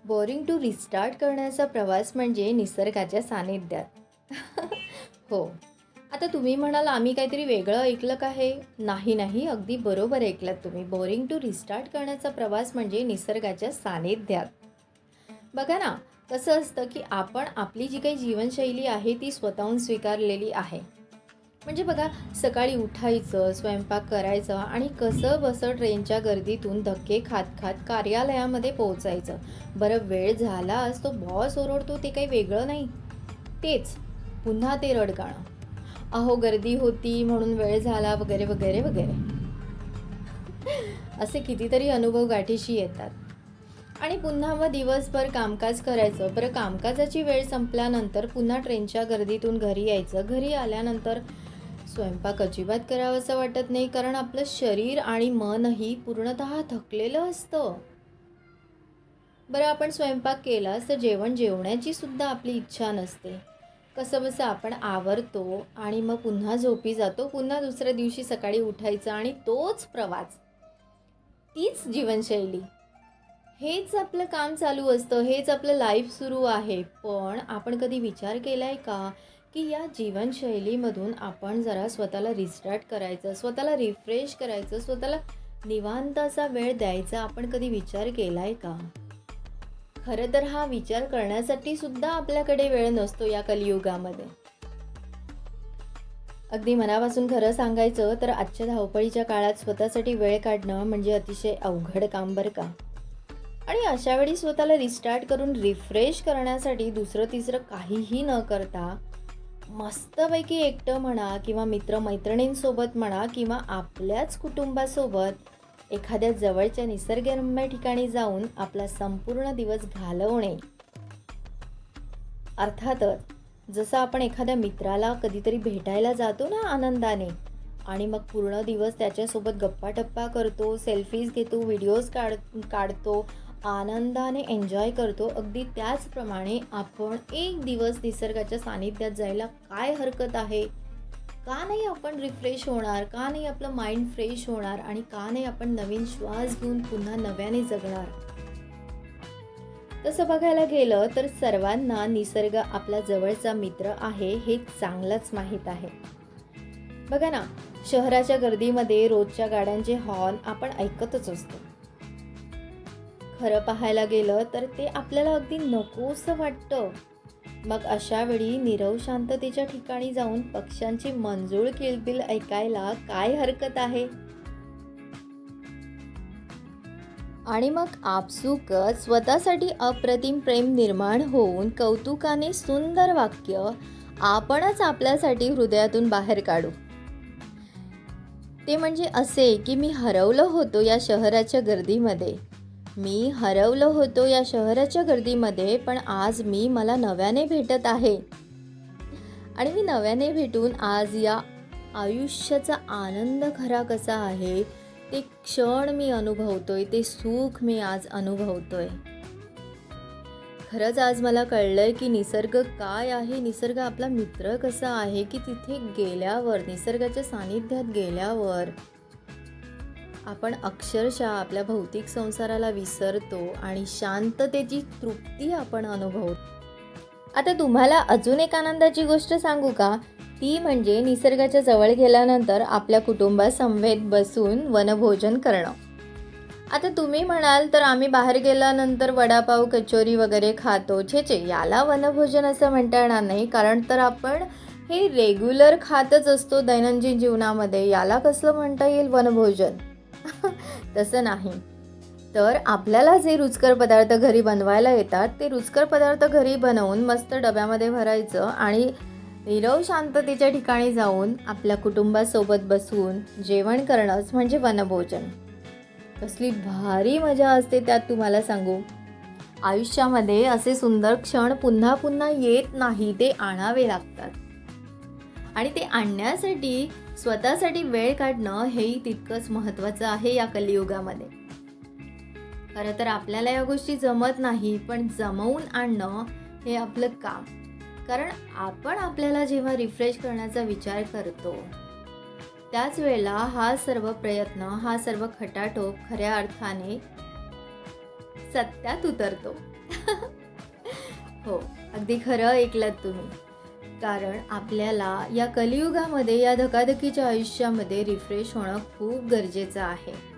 Boring to restart करण्याचा प्रवास म्हणजे निसर्गाच्या सानिध्यात. हो. आता तुम्ही म्हणाल आम्ही काहीतरी वेगळं ऐकलं का हे? नाही, नाही. अगदी बरोबर ऐकलत तुम्ही. बोरिंग टू रिस्टार्ट करण्याचा प्रवास म्हणजे निसर्गाच्या सानिध्यात. बघा ना, कसं असतं की आपण आपली जी काही जीवनशैली आहे ती स्वतःहून स्वीकारलेली आहे. म्हणजे बघा, सकाळी उठायचं, स्वयंपाक करायचा आणि कसंबसं ट्रेनच्या गर्दीतून धक्के खात-खात कार्यालयामध्ये पोहोचायचं. बरं, वेळ झालाच तो बॉस ओरडतो ते काही वेगळं नाही. तेच, पुन्हा ते रडगाणं. अहो गर्दी होती म्हणून वेळ झाला वगैरे, वगैरे, वगैरे. असे कितीतरी अनुभव गाठीशी येतात. आणि पुन्हा मग दिवसभर कामकाज करायचं. बरं, कामकाजाची वेळ संपल्यानंतर पुन्हा ट्रेनच्या गर्दीतून घरी यायचं. घरी आल्यानंतर स्वयंपाक अजिबात करावासा वाटत नाही, कारण आपलं शरीर आणि मनही पूर्णतः थकलेलं असतं. बरं, आपण स्वयंपाक केलास तर जेवण जेवण्याची सुद्धा आपली इच्छा नसते. कसंबसं आपण आवरतो आणि मग पुन्हा झोपी जातो. पुन्हा दुसऱ्या दिवशी सकाळी उठायचं आणि तोच प्रवास, तीच जीवनशैली. हेच आपलं काम चालू असतं, हेच आपलं लाईफ सुरू आहे. पण आपण कधी विचार केला आहे का, की या जीवनशैलीमधून आपण जरा स्वतःला रिस्टार्ट करायचं, स्वतःला रिफ्रेश करायचं, स्वतःला निवांत असा वेळ द्यायचा आपण कधी विचार केला आहे का? खरं तर हा विचार करण्यासाठी सुद्धा आपल्याकडे वेळ नसतो या कलियुगामध्ये. अगदी मनापासून खरं सांगायचं तर आजच्या धावपळीच्या काळात स्वतःसाठी वेळ काढणं म्हणजे अतिशय अवघड काम बरं का. आणि अशा वेळी स्वतःला रिस्टार्ट करून रिफ्रेश करण्यासाठी दुसरं तिसरं काहीही न करता मस्तपैकी एकटं म्हणा किंवा मित्रमैत्रिणींसोबत म्हणा किंवा आपल्याच कुटुंबासोबत एखाद्या जवळच्या निसर्गरम्य ठिकाणी जाऊन आपला संपूर्ण दिवस घालवणे. अर्थातच जसं आपण एखाद्या मित्राला कधीतरी भेटायला जातो ना आनंदाने, आणि मग पूर्ण दिवस त्याच्यासोबत गप्पा-टप्पा करतो, सेल्फीज घेतो, व्हिडिओज काढतो, आनंदाने एन्जॉय करतो. अगदी त्याचप्रमाणे आपण एक दिवस निसर्गाच्या सानिध्यात जायला काय हरकत आहे? का नाही आपण रिफ्रेश होणार? का नाही आपलं माइंड फ्रेश होणार? आणि का नाही आपण नवीन श्वास घेऊन पुन्हा नव्याने जगणार? तसं बघायला गेलं तर सर्वांना निसर्ग आपला जवळचा मित्र आहे हे चांगलंच माहीत आहे. बघा ना, शहराच्या गर्दीमध्ये रोजच्या गाड्यांचे हॉर्न आपण ऐकतच असतो. खरं पाहायला गेलं तर ते आपल्याला अगदी नकोसं वाटतं. मग अशा वेळी नीरव शांततेच्या ठिकाणी जाऊन पक्ष्यांची मंजूळ किलबिल ऐकायला काय हरकत आहे? आणि मग आपसुकच स्वतःसाठी अप्रतिम प्रेम निर्माण होऊन कौतुकाने सुंदर वाक्य आपणच आपल्यासाठी हृदयातून बाहेर काढू. ते म्हणजे असे की मी हरवलो होतो या शहराच्या गर्दीमध्ये. मी हरवलो होतो या शहराच्या गर्दीमध्ये, पण आज मी मला नव्याने भेटत आहे. आणि मी नव्याने भेटून आज या आयुष्याचा आनंद खरा कसा आहे ते क्षण मी अनुभवतोय, ते सुख मी आज अनुभवतोय. खरंच आज मला कळलंय की निसर्ग काय आहे, निसर्ग आपला मित्र कसा आहे, की तिथे गेल्यावर, निसर्गाच्या सानिध्यात गेल्यावर आपण अक्षरशः आपल्या भौतिक संसाराला विसरतो आणि शांततेची तृप्ती आपण अनुभवतो. आता तुम्हाला अजून एक आनंदाची गोष्ट सांगू का? ती म्हणजे निसर्गाच्या जवळ गेल्यानंतर आपल्या कुटुंबासमवेत बसून वनभोजन करणं. आता तुम्ही म्हणाल तर आम्ही बाहेर गेल्यानंतर वडापाव, कचोरी वगैरे खातो. छे छे, याला वनभोजन असं म्हणता येणार नाही, कारण तर आपण हे रेग्युलर खातच असतो दैनंदिन जीवनामध्ये. याला कसलं म्हणता येईल वनभोजन? तसं नाही. तर आपल्याला जे रुचकर पदार्थ घरी बनवायला येतात ते रुचकर पदार्थ घरी बनवून मस्त डब्यामध्ये भरायचं आणि नीरव शांततेच्या ठिकाणी जाऊन आपल्या कुटुंबासोबत बसून जेवण करणंच म्हणजे वनभोजन. कसली भारी मजा असते त्यात तुम्हाला सांगू. आयुष्यामध्ये असे सुंदर क्षण पुन्हा पुन्हा येत नाही, ते आणावे लागतात. आणि ते आणण्यासाठी स्वतःसाठी वेळ काढणं हेही तितकंच महत्त्वाचं आहे या कलियुगामध्ये. खरं तर आपल्याला या गोष्टी जमत नाही, पण जमवून आणणं हे आपलं काम. कारण आपण आपल्याला जेव्हा रिफ्रेश करण्याचा विचार करतो त्याच वेळेला हा सर्व प्रयत्न, हा सर्व खटाटोप खऱ्या अर्थाने सत्यात उतरतो. हो, अगदी खरं ऐकलत तुम्ही. कारण आपल्याला या कलियुगामध्ये, या धकाधकीच्या आयुष्यामध्ये रिफ्रेश होणं खूप गरजेचं आहे.